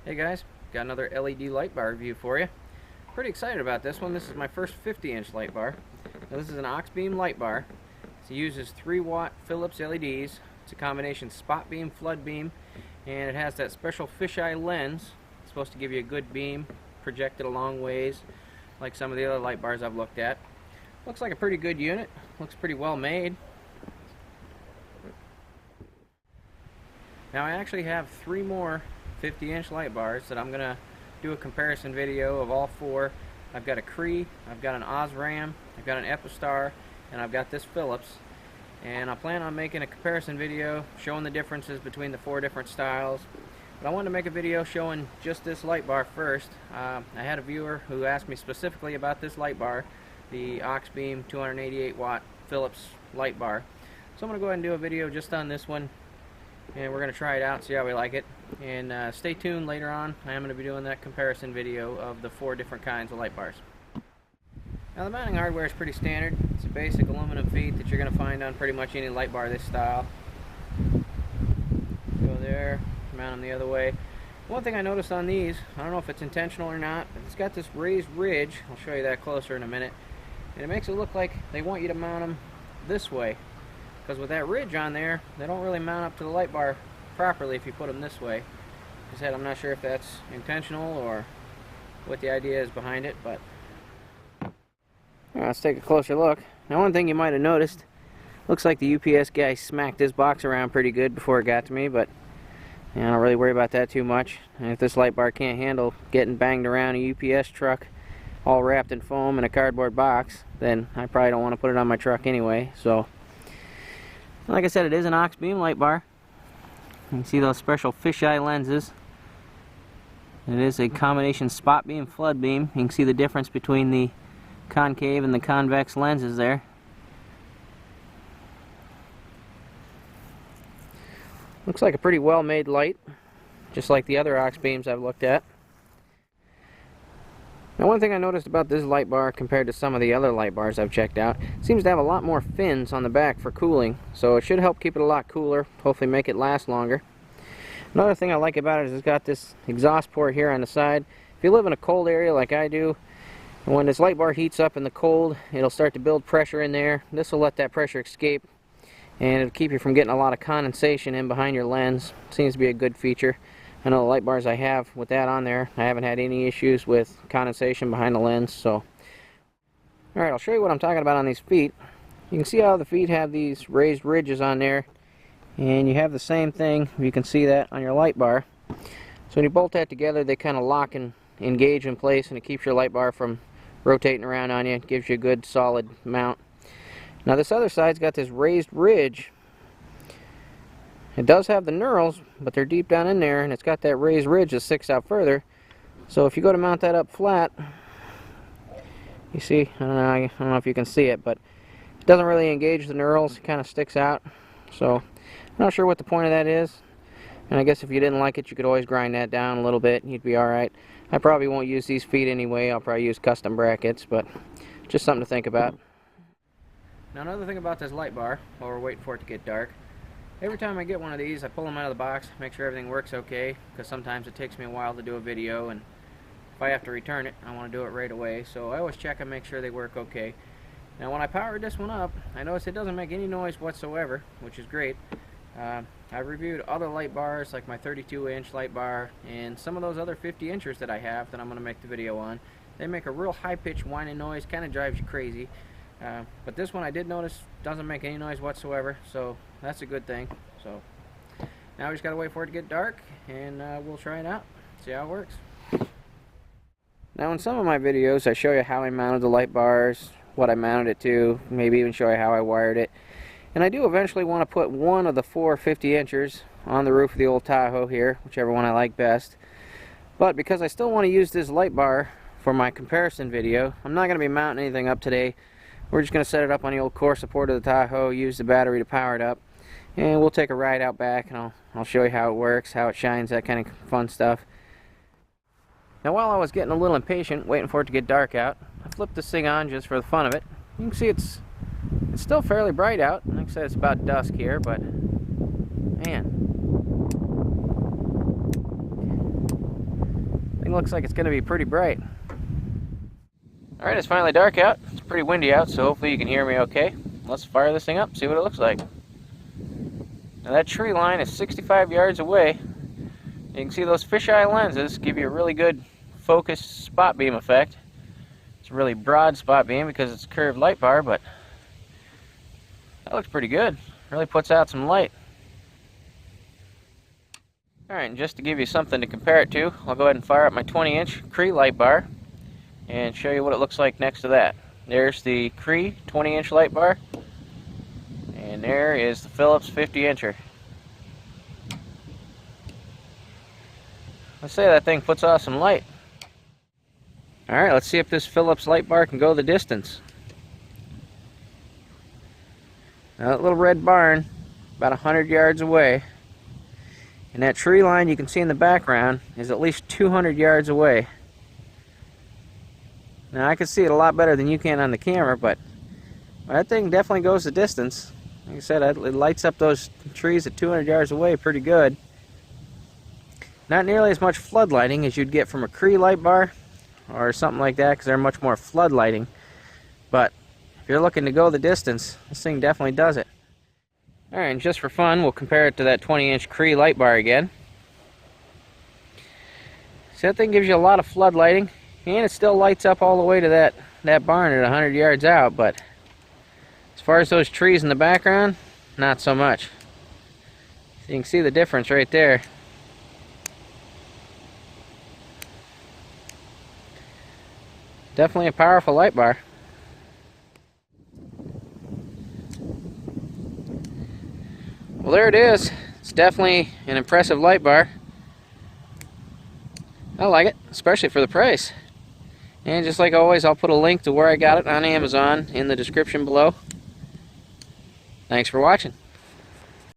Hey guys, got another LED light bar review for you. Pretty excited about this one. This is my first 50-inch light bar. Now this is an Auxbeam light bar. It uses 3-watt Philips LEDs. It's a combination spot beam, flood beam, and it has that special fisheye lens. It's supposed to give you a good beam, projected a long ways, like some of the other light bars I've looked at. Looks like a pretty good unit. Looks pretty well made. Now I actually have 3 more 50-inch light bars that I'm going to do a comparison video of all 4. I've got a Cree, I've got an Osram, I've got an Epistar, and I've got this Philips. And I plan on making a comparison video showing the differences between the 4 different styles. But I wanted to make a video showing just this light bar first. I had a viewer who asked me specifically about this light bar, the Auxbeam 288-watt Philips light bar. So I'm going to go ahead and do a video just on this one, and we're going to try it out, see how we like it. And stay tuned later on. I am going to be doing that comparison video of the 4 different kinds of light bars. Now the mounting hardware is pretty standard. It's a basic aluminum feet that you're going to find on pretty much any light bar this style. Go there, mount them the other way. One thing I noticed on these, I don't know if it's intentional or not, but it's got this raised ridge. I'll show you that closer in a minute. And it makes it look like they want you to mount them this way. Because with that ridge on there, they don't really mount up to the light bar properly if you put them this way. Like I said, I'm not sure if that's intentional or what the idea is behind it, but let's take a closer look. Now one thing you might have noticed, looks like the UPS guy smacked this box around pretty good before it got to me, but I don't really worry about that too much. And if this light bar can't handle getting banged around a UPS truck all wrapped in foam in a cardboard box, then I probably don't want to put it on my truck anyway. So like I said, it is an Auxbeam light bar. You can see those special fisheye lenses. It is a combination spot beam, flood beam. You can see the difference between the concave and the convex lenses there. Looks like a pretty well made light, just like the other Auxbeams I've looked at. Now one thing I noticed about this light bar compared to some of the other light bars I've checked out, it seems to have a lot more fins on the back for cooling, so it should help keep it a lot cooler, hopefully make it last longer. Another thing I like about it is it's got this exhaust port here on the side. If you live in a cold area like I do, when this light bar heats up in the cold, it'll start to build pressure in there. This will let that pressure escape, and it'll keep you from getting a lot of condensation in behind your lens. Seems to be a good feature. I know the light bars I have with that on there, I haven't had any issues with condensation behind the lens. So, alright, I'll show you what I'm talking about on these feet. You can see how the feet have these raised ridges on there, and you have the same thing, you can see that on your light bar. So when you bolt that together, they kind of lock and engage in place, and it keeps your light bar from rotating around on you. It gives you a good solid mount. Now this other side's got this raised ridge. It does have the knurls, but they're deep down in there, and it's got that raised ridge that sticks out further. So if you go to mount that up flat, you see, I don't know if you can see it, but it doesn't really engage the knurls. It kind of sticks out. So I'm not sure what the point of that is. And I guess if you didn't like it, you could always grind that down a little bit, and you'd be alright. I probably won't use these feet anyway. I'll probably use custom brackets, but just something to think about. Now another thing about this light bar, while we're waiting for it to get dark, every time I get one of these, I pull them out of the box, make sure everything works okay, because sometimes it takes me a while to do a video, and if I have to return it, I want to do it right away. So I always check and make sure they work okay. Now when I powered this one up, I noticed it doesn't make any noise whatsoever, which is great. I've reviewed other light bars, like my 32-inch light bar, and some of those other 50-inchers that I have that I'm going to make the video on. They make a real high-pitched whining noise, kind of drives you crazy. But this one I did notice doesn't make any noise whatsoever, so that's a good thing. So now we just gotta wait for it to get dark, and we'll try it out, see how it works. Now in some of my videos I show you how I mounted the light bars, what I mounted it to, maybe even show you how I wired it. And I do eventually want to put one of the 4 50-inchers on the roof of the old Tahoe here, whichever one I like best. But because I still want to use this light bar for my comparison video, I'm not going to be mounting anything up today. We're just going to set it up on the old core support of the Tahoe, use the battery to power it up, and we'll take a ride out back, and I'll show you how it works, how it shines, that kind of fun stuff. Now while I was getting a little impatient, waiting for it to get dark out, I flipped this thing on just for the fun of it. You can see it's still fairly bright out. Like I said, it's about dusk here, but man, Thing looks like it's going to be pretty bright. Alright, it's finally dark out. It's pretty windy out, so hopefully you can hear me okay. Let's fire this thing up, see what it looks like. Now that tree line is 65 yards away. You can see those fisheye lenses give you a really good focused spot beam effect. It's a really broad spot beam because it's a curved light bar, but that looks pretty good. Really puts out some light. Alright, and just to give you something to compare it to, I'll go ahead and fire up my 20-inch Cree light bar and show you what it looks like next to that. There's the Cree 20-inch light bar, and there is the Philips 50-incher. Let's say that thing puts off some light. Alright, let's see if this Philips light bar can go the distance. Now that little red barn, about 100 yards away, and that tree line you can see in the background is at least 200 yards away. Now I can see it a lot better than you can on the camera, but that thing definitely goes the distance. Like I said, it lights up those trees at 200 yards away pretty good. Not nearly as much floodlighting as you'd get from a Cree light bar or something like that, because they're much more floodlighting. But if you're looking to go the distance, this thing definitely does it. Alright, and just for fun, we'll compare it to that 20-inch Cree light bar again. So that thing gives you a lot of floodlighting, and it still lights up all the way to that barn at 100 yards out, but as far as those trees in the background, not so much. So you can see the difference right there. Definitely a powerful light bar. Well, there it is. It's definitely an impressive light bar. I like it, especially for the price. And just like always, I'll put a link to where I got it on Amazon in the description below. Thanks for watching.